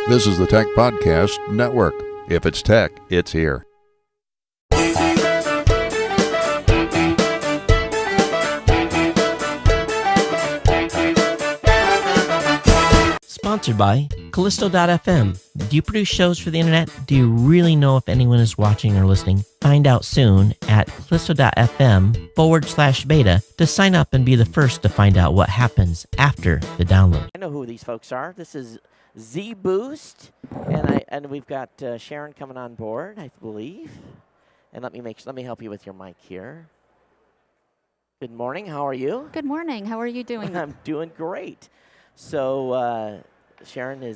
This is the Tech Podcast Network. If it's tech, it's here. Sponsored by Callisto.fm. Do you produce shows for the internet? Do you really know if anyone is watching or listening? Find out soon at Callisto.fm/beta to sign up and be the first to find out what happens after the download. I know who these folks are. This is zBoost, and we've got Sharon coming on board, I believe. And let me help you with your mic here. Good morning. How are you? Good morning. How are you doing? I'm doing great. So, Sharon,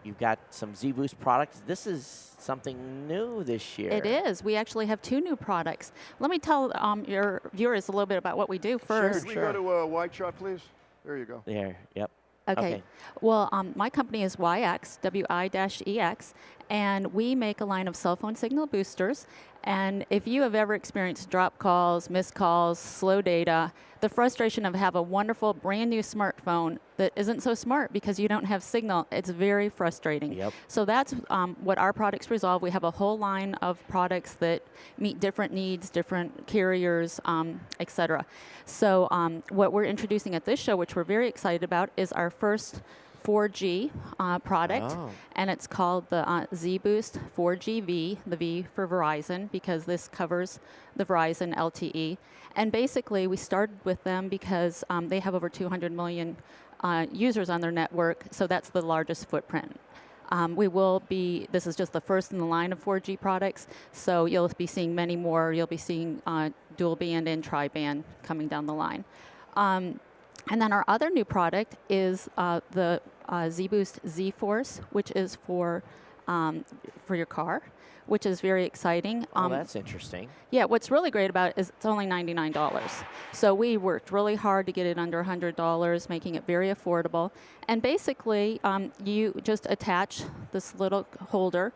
you've got some zBoost products. This is something new this year. It is. We actually have two new products. Let me tell your viewers a little bit about what we do first. Sure. Can we go to a wide shot, please? There you go. There. Yep. Okay. Well, my company is YX, WI-EX, and we make a line of cell phone signal boosters. And if you have ever experienced drop calls, missed calls, slow data, the frustration of have a wonderful brand new smartphone that isn't so smart because you don't have signal, it's very frustrating. Yep. So that's what our products resolve. We have a whole line of products that meet different needs, different carriers, et cetera. So what we're introducing at this show, which we're very excited about, is our first 4G product, and it's called the zBoost 4GV, the V for Verizon, because this covers the Verizon LTE. And basically, we started with them because they have over 200 million users on their network, so that's the largest footprint. This is just the first in the line of 4G products, so you'll be seeing many more. You'll be seeing dual band and tri-band coming down the line. And then our other new product is the zBoost zForce, which is for your car, which is very exciting. Oh, that's interesting. Yeah, what's really great about it is it's only $99. So we worked really hard to get it under $100, making it very affordable. And basically, you just attach this little holder.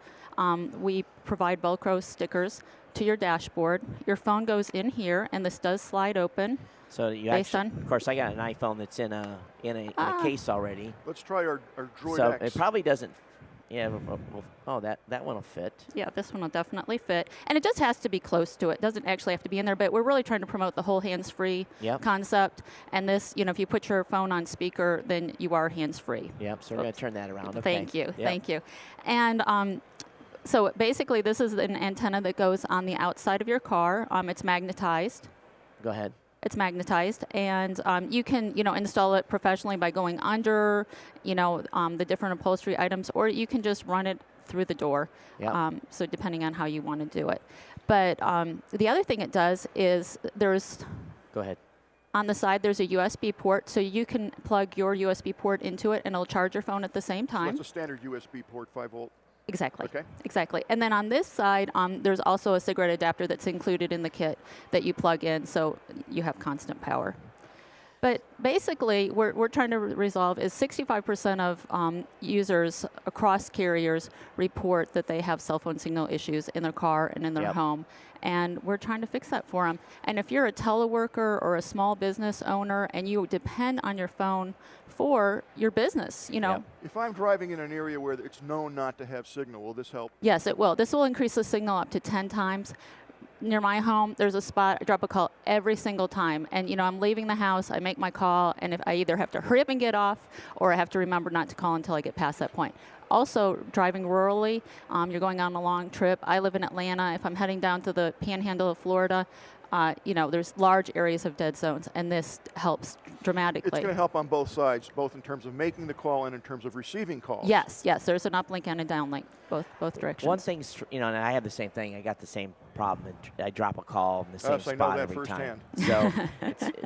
We provide Velcro stickers to your dashboard. Your phone goes in here, and this does slide open. So you actually, of course, I got an iPhone that's in a case already. Let's try our Droid so X. it probably doesn't. Yeah. That one will fit. Yeah, this one will definitely fit, and it just has to be close to it. It doesn't actually have to be in there, but we're really trying to promote the whole hands-free concept. And this, if you put your phone on speaker, then you are hands-free. Yep. So we're going to turn that around. Okay. Thank you. Yep. Thank you. And so basically, this is an antenna that goes on the outside of your car. It's magnetized. Go ahead. It's magnetized, and you can, install it professionally by going under, the different upholstery items, or you can just run it through the door. Yep. So depending on how you want to do it. But the other thing it does is there's... Go ahead. On the side, there's a USB port, so you can plug your USB port into it, and it'll charge your phone at the same time. So that's a standard USB port, 5 volt. Exactly. Okay. Exactly. And then on this side, there's also a cigarette adapter that's included in the kit that you plug in, so you have constant power. But basically, we're trying to resolve is 65% of users across carriers report that they have cell phone signal issues in their car and in their home. And we're trying to fix that for them. And if you're a teleworker or a small business owner and you depend on your phone for your business, If I'm driving in an area where it's known not to have signal, will this help? Yes, it will. This will increase the signal up to 10 times. Near my home, there's a spot, I drop a call every single time. And, I'm leaving the house, I make my call, and if I either have to hurry up and get off, or I have to remember not to call until I get past that point. Also, driving rurally, you're going on a long trip. I live in Atlanta. If I'm heading down to the panhandle of Florida, there's large areas of dead zones, and this helps dramatically. It's going to help on both sides, both in terms of making the call and in terms of receiving calls. Yes, there's an uplink and a downlink, both directions. One thing's, and I have the same thing. I got the same problem. I drop a call in the same spot every time.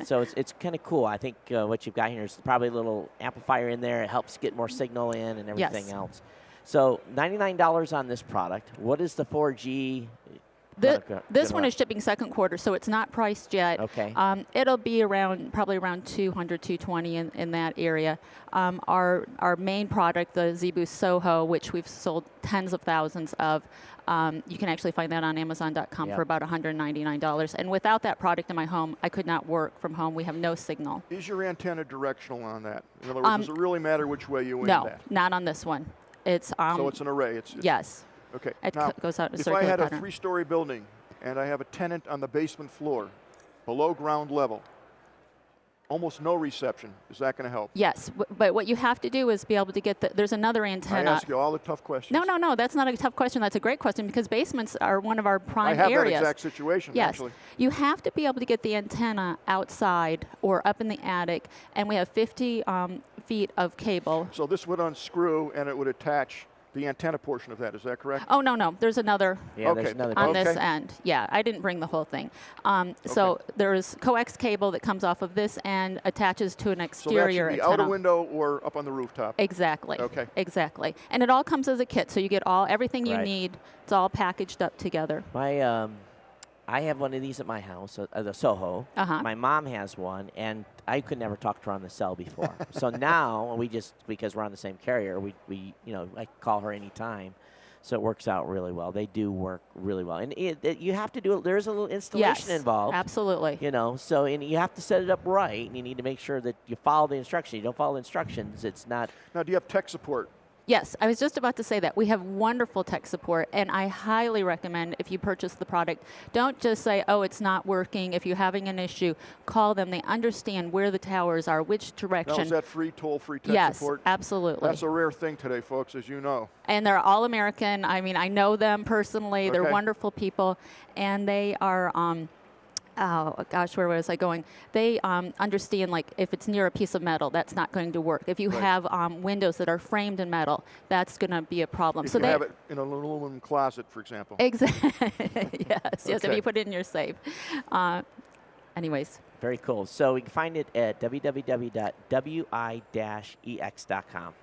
So it's kind of cool. I think what you've got here is probably a little amplifier in there. It helps get more signal in and everything else. So $99 on this product. What is the 4G? This one is shipping second quarter, so it's not priced yet. Okay. It'll be probably around 200, 220 in that area. Our main product, the zBoost Soho, which we've sold tens of thousands of, you can actually find that on Amazon.com for about $199. And without that product in my home, I could not work from home. We have no signal. Is your antenna directional on that? In other words, does it really matter which way you aim that? No, not on this one. It's so it's an array. It's yes. Okay. It now, goes out in a if circular I had pattern. a 3-story building and I have a tenant on the basement floor, below ground level, almost no reception, is that going to help? Yes, but what you have to do is be able to get there's another antenna. I ask you all the tough questions. No, that's not a tough question. That's a great question because basements are one of our prime areas. I have areas. that exact situation, yes. actually. You have to be able to get the antenna outside or up in the attic, and we have 50 feet of cable. So this would unscrew and it would attach the antenna portion of that. Is that correct? Oh, no. There's another there's another on piece. this end. Yeah, I didn't bring the whole thing. So there's coax cable that comes off of this end, attaches to an exterior so that should be antenna. out a window or up on the rooftop. Exactly. Okay. Exactly. And it all comes as a kit, so you get everything you need. It's all packaged up together. I have one of these at my house, the Soho. My mom has one, and I could never talk to her on the cell before. So now because we're on the same carrier, I call her anytime. So it works out really well. They do work really well. And you have to do it. There's a little installation involved. Absolutely. So and you have to set it up right, and you need to make sure that you follow the instructions. You don't follow the instructions, it's not. Now, do you have tech support? Yes, I was just about to say that. We have wonderful tech support, and I highly recommend if you purchase the product, don't just say, oh, it's not working. If you're having an issue, call them. They understand where the towers are, which direction. Now, is that free, toll-free tech support? Yes, absolutely. That's a rare thing today, folks, as you know. And they're all American. I mean, I know them personally. They're wonderful people, and they are oh gosh, where was I going? They understand, like, if it's near a piece of metal, that's not going to work. If you have windows that are framed in metal, that's going to be a problem. If so you have it in an aluminum closet, for example. Exactly. Yes, if you put it in your safe. Anyways. Very cool. So you can find it at www.wi-ex.com.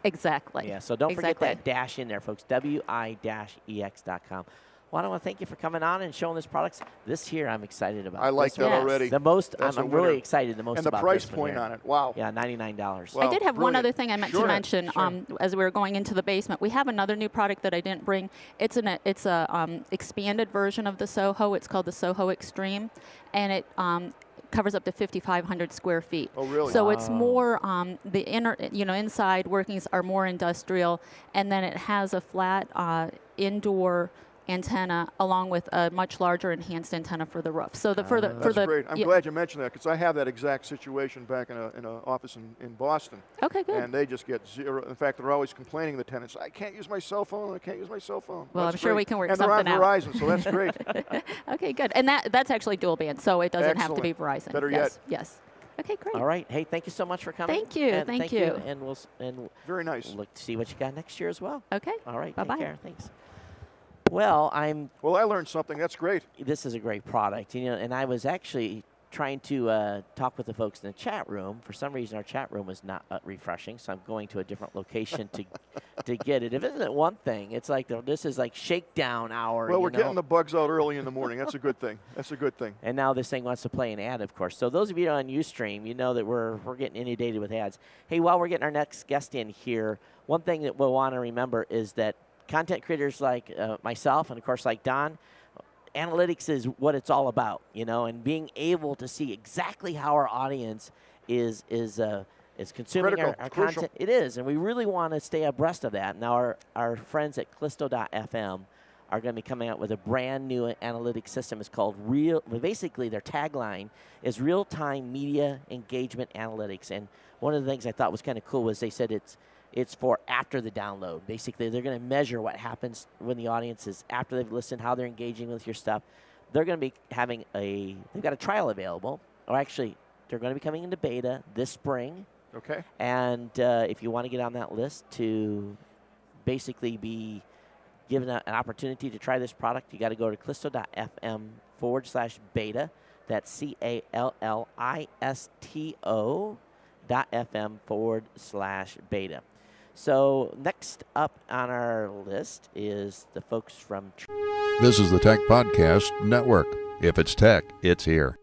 Exactly. Yeah, so don't forget that dash in there, folks, wi-ex.com. Well, I want to thank you for coming on and showing this product. This here I'm excited about. I like that already. The most, I'm really excited the most about this. And the price point on it, wow. Yeah, $99. Wow, I did have one other thing I meant to mention Sure. as we were going into the basement. We have another new product that I didn't bring. It's a expanded version of the Soho. It's called the Soho Extreme, and it covers up to 5,500 square feet. Oh, really? So it's more the inner, inside workings are more industrial, and then it has a flat indoor antenna along with a much larger enhanced antenna for the roof. So that's great. I'm glad you mentioned that because I have that exact situation back in an office in Boston. Okay, good. And they just get zero. In fact, they're always complaining, the tenants, I can't use my cell phone. I can't use my cell phone. Well, I'm sure we can work something out. And they're on Verizon, so that's great. Okay, good. And that's actually dual band, so it doesn't have to be Verizon. Better yet. Yes. Okay, great. All right. Hey, thank you so much for coming. Thank you. Thank you. And we'll very nice. Look to see what you got next year as well. Okay. All right. Bye-bye. Take care. Thanks. Well, I learned something. That's great. This is a great product, and I was actually trying to talk with the folks in the chat room. For some reason, our chat room was not refreshing, so I'm going to a different location to get it. If it isn't one thing, it's like this is like shakedown hour. Well, we're getting the bugs out early in the morning. That's a good thing. That's a good thing. And now this thing wants to play an ad, of course. So those of you on Ustream, you know that we're getting inundated with ads. Hey, while we're getting our next guest in here, one thing that we'll want to remember is that content creators like myself and, of course, like Don, analytics is what it's all about, and being able to see exactly how our audience is consuming our content. It is, and we really want to stay abreast of that. Now, our friends at Callisto.fm are going to be coming out with a brand new analytics system. It's called basically their tagline is Real-Time Media Engagement Analytics. And one of the things I thought was kind of cool was they said it's for after the download. Basically, they're going to measure what happens when the audience is after they've listened, how they're engaging with your stuff. They're going to be having they've got a trial available, or actually, they're going to be coming into beta this spring. Okay. And if you want to get on that list to basically be given an opportunity to try this product, you got to go to callisto.fm/beta. That's CALLISTO.fm/beta. So next up on our list is the folks from... This is the Tech Podcast Network. If it's tech, it's here.